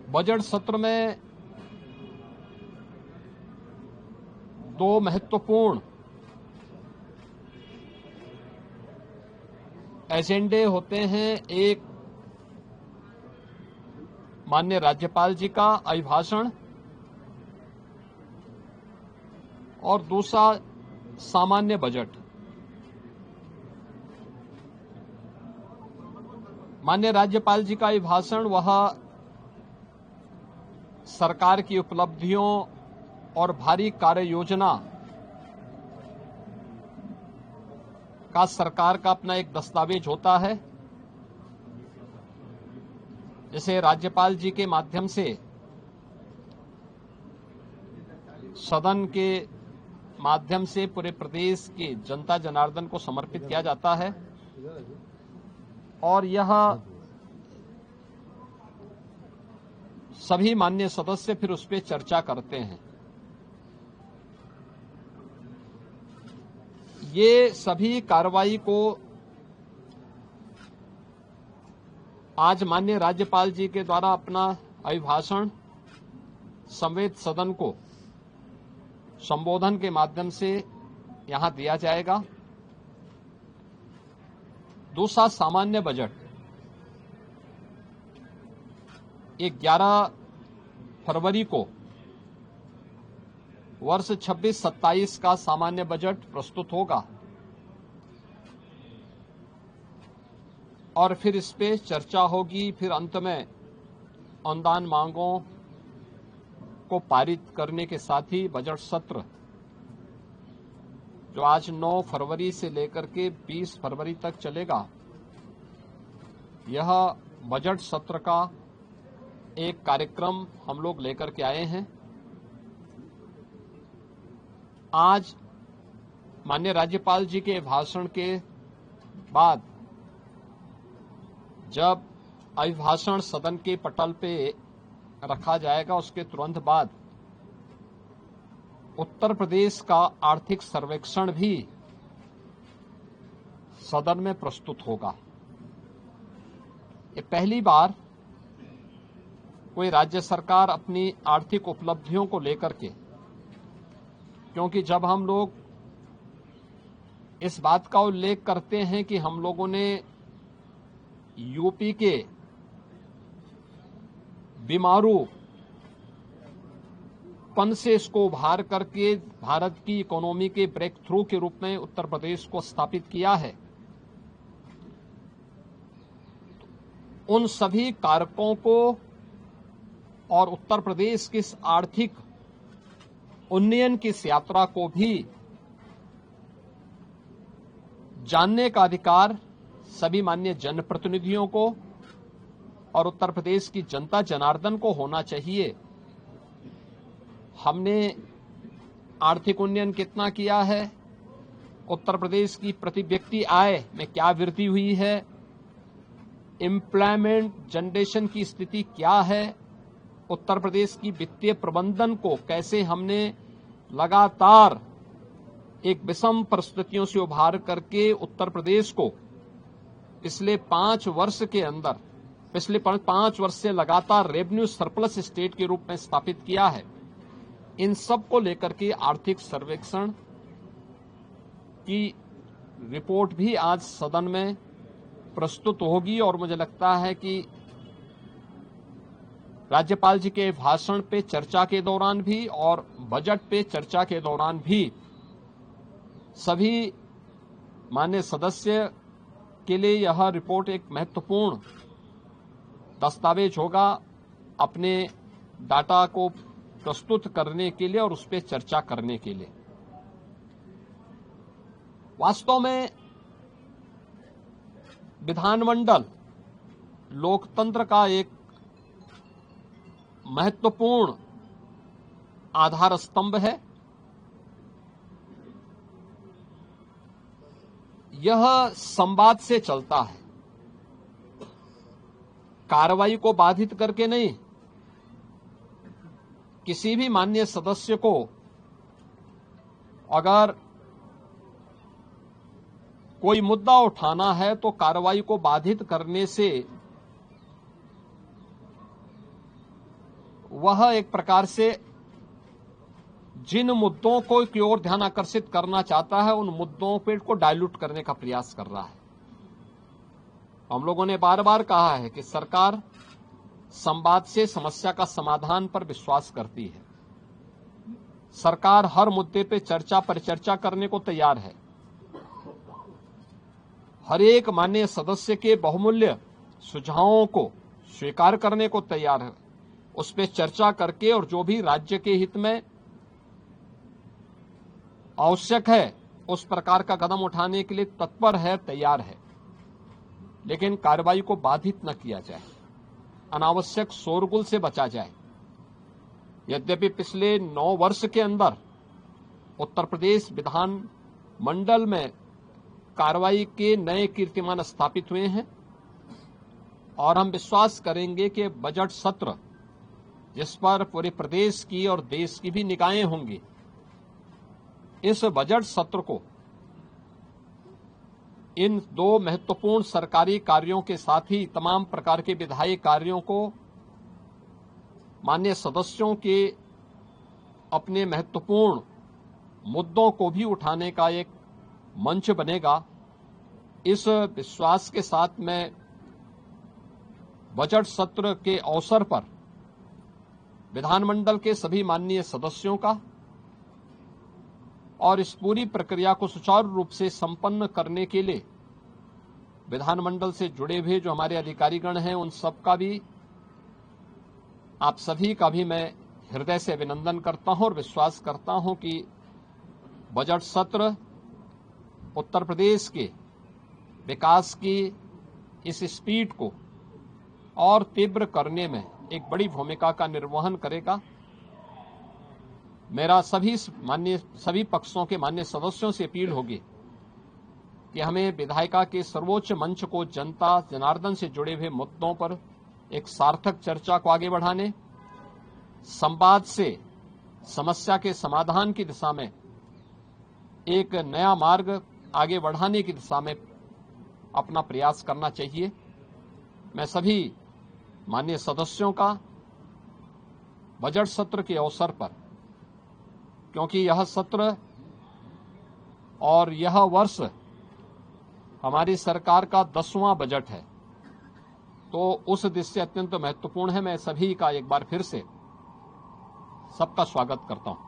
Budget सत्र में दो महत्वपूर्ण एजेंडे होते हैं। एक माननीय राज्यपाल जी का अभिभाषण और दूसरा सामान्य बजट। माननीय राज्यपाल जी का अभिभाषण वह सरकार की उपलब्धियों और भारी कार्य योजना का सरकार का अपना एक दस्तावेज होता है, जिसे राज्यपाल जी के माध्यम से सदन के माध्यम से पूरे प्रदेश के जनता जनार्दन को समर्पित किया जाता है और यह सभी माननीय सदस्य फिर उस पर चर्चा करते हैं। ये सभी कार्रवाई को आज माननीय राज्यपाल जी के द्वारा अपना अभिभाषण संवेद सदन को संबोधन के माध्यम से यहां दिया जाएगा। दूसरा सामान्य बजट 11 फरवरी को वर्ष 26-27 का सामान्य बजट प्रस्तुत होगा और फिर इस पे चर्चा होगी। फिर अंत में अनुदान मांगों को पारित करने के साथ ही बजट सत्र जो आज 9 फरवरी से लेकर के 20 फरवरी तक चलेगा, यह बजट सत्र का एक कार्यक्रम हम लोग लेकर के आए हैं। आज माननीय राज्यपाल जी के भाषण के बाद जब अभिभाषण सदन के पटल पे रखा जाएगा, उसके तुरंत बाद उत्तर प्रदेश का आर्थिक सर्वेक्षण भी सदन में प्रस्तुत होगा। ये पहली बार कोई राज्य सरकार अपनी आर्थिक उपलब्धियों को लेकर के, क्योंकि जब हम लोग इस बात का उल्लेख करते हैं कि हम लोगों ने यूपी के बीमारूपन से इसको उभार करके भारत की इकोनॉमी के ब्रेक थ्रू के रूप में उत्तर प्रदेश को स्थापित किया है, उन सभी कारकों को और उत्तर प्रदेश की इस आर्थिक उन्नयन की इस यात्रा को भी जानने का अधिकार सभी माननीय जनप्रतिनिधियों को और उत्तर प्रदेश की जनता जनार्दन को होना चाहिए। हमने आर्थिक उन्नयन कितना किया है, उत्तर प्रदेश की प्रति व्यक्ति आय में क्या वृद्धि हुई है, एम्प्लॉयमेंट जनरेशन की स्थिति क्या है, उत्तर प्रदेश की वित्तीय प्रबंधन को कैसे हमने लगातार एक विषम परिस्थितियों से उभार करके उत्तर प्रदेश को पिछले 5 वर्ष के अंदर, पिछले 5 वर्ष से लगातार रेवेन्यू सरप्लस स्टेट के रूप में स्थापित किया है। इन सब को लेकर के आर्थिक सर्वेक्षण की रिपोर्ट भी आज सदन में प्रस्तुत होगी और मुझे लगता है कि राज्यपाल जी के भाषण पे चर्चा के दौरान भी और बजट पे चर्चा के दौरान भी सभी माननीय सदस्य के लिए यह रिपोर्ट एक महत्वपूर्ण दस्तावेज होगा अपने डाटा को प्रस्तुत करने के लिए और उस पर चर्चा करने के लिए। वास्तव में विधानमंडल लोकतंत्र का एक महत्वपूर्ण आधार स्तंभ है। यह संवाद से चलता है, कार्रवाई को बाधित करके नहीं। किसी भी माननीय सदस्य को अगर कोई मुद्दा उठाना है तो कार्रवाई को बाधित करने से वह एक प्रकार से जिन मुद्दों को की ओर ध्यान आकर्षित करना चाहता है उन मुद्दों पे को डाइल्यूट करने का प्रयास कर रहा है। हम लोगों ने बार बार कहा है कि सरकार संवाद से समस्या का समाधान पर विश्वास करती है। सरकार हर मुद्दे पे चर्चा परिचर्चा करने को तैयार है। हर एक माननीय सदस्य के बहुमूल्य सुझावों को स्वीकार करने को तैयार है, उस पर चर्चा करके और जो भी राज्य के हित में आवश्यक है उस प्रकार का कदम उठाने के लिए तत्पर है, तैयार है। लेकिन कार्रवाई को बाधित न किया जाए, अनावश्यक शोरगुल से बचा जाए। यद्यपि पिछले 9 वर्ष के अंदर उत्तर प्रदेश विधान मंडल में कार्रवाई के नए कीर्तिमान स्थापित हुए हैं और हम विश्वास करेंगे कि बजट सत्र जिस पर पूरे प्रदेश की और देश की भी निगाहें होंगी, इस बजट सत्र को इन 2 महत्वपूर्ण सरकारी कार्यों के साथ ही तमाम प्रकार के विधायी कार्यों को माननीय सदस्यों के अपने महत्वपूर्ण मुद्दों को भी उठाने का एक मंच बनेगा। इस विश्वास के साथ मैं बजट सत्र के अवसर पर विधानमंडल के सभी माननीय सदस्यों का और इस पूरी प्रक्रिया को सुचारू रूप से संपन्न करने के लिए विधानमंडल से जुड़े हुए जो हमारे अधिकारीगण हैं उन सबका भी, आप सभी का भी मैं हृदय से अभिनंदन करता हूं और विश्वास करता हूं कि बजट सत्र उत्तर प्रदेश के विकास की इस स्पीड को और तीव्र करने में एक बड़ी भूमिका का निर्वहन करेगा। मेरा सभी पक्षों के माननीय सदस्यों से अपील होगी कि हमें विधायिका के सर्वोच्च मंच को जनता जनार्दन से जुड़े हुए मुद्दों पर एक सार्थक चर्चा को आगे बढ़ाने, संवाद से समस्या के समाधान की दिशा में एक नया मार्ग आगे बढ़ाने की दिशा में अपना प्रयास करना चाहिए। मैं सभी माननीय सदस्यों का बजट सत्र के अवसर पर, क्योंकि यह सत्र और यह वर्ष हमारी सरकार का 10वां बजट है, तो उस दृष्टि से अत्यंत महत्वपूर्ण है। मैं सभी का एक बार फिर से सबका स्वागत करता हूं।